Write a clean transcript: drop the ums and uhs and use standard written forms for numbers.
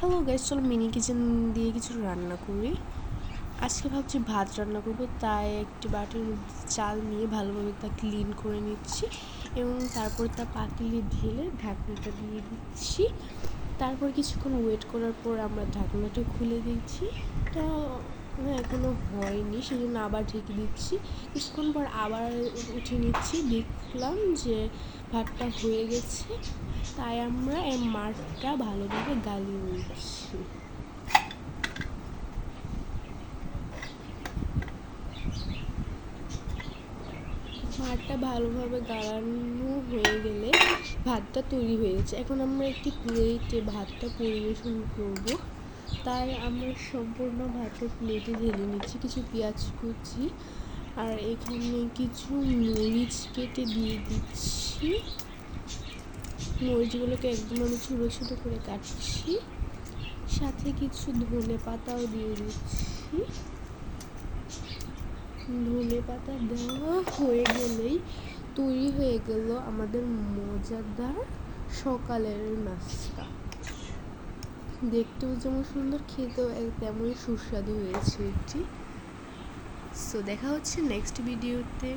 Hello guys, চলো mini kitchen দিয়ে কিছু রান্না করি। আজকে ভাবছি ভাত রান্না করব, তাই একটি বাটির মধ্যে চাল নিয়ে ভালোভাবে তা ক্লিন করে নিচ্ছি এবং তারপর তা পাতিলে ঢেলে ঢাকনাটা দিয়ে দিচ্ছি। তারপর কিছুক্ষণ ওয়েট করার পর আমরা ঢাকনাটা খুলে দিচ্ছি। তা এখনও হয়নি, সেই জন্য আবার ঢেকে দিচ্ছি। কিছুক্ষণ পর আবার উঠে নিচ্ছি, দেখলাম যে ভাতটা হয়ে গেছে। তাই আমরা এই মাঠটা ভালোভাবে গালিয়ে নিচ্ছি। মাঠটা ভালোভাবে গালানো হয়ে গেলে ভাতটা তৈরি হয়ে গেছে। এখন আমরা একটি প্লেটে ভাতটা পরিবেশন করব। তাই আমরা সম্পূর্ণ ভাতটা প্লেটে ঢেলে নিচ্ছি। কিছু পেঁয়াজ কুচি আর এখানে কিছু মরিচ কেটে দিয়ে দিচ্ছি। মরিচগুলোকে একদম আমি ছোটো ছোটো করে কাটছি। সাথে কিছু ধনে পাতাও দিয়ে দিচ্ছি। ধনে পাতা দেওয়া হয়ে গেলেই তৈরি হয়ে গেল আমাদের মজাদার সকালের নাস্তা। দেখতেও যেমন সুন্দর, খেতেও তেমনই সুস্বাদু হয়েছে এটি। সো দেখা হচ্ছে নেক্সট ভিডিওতে।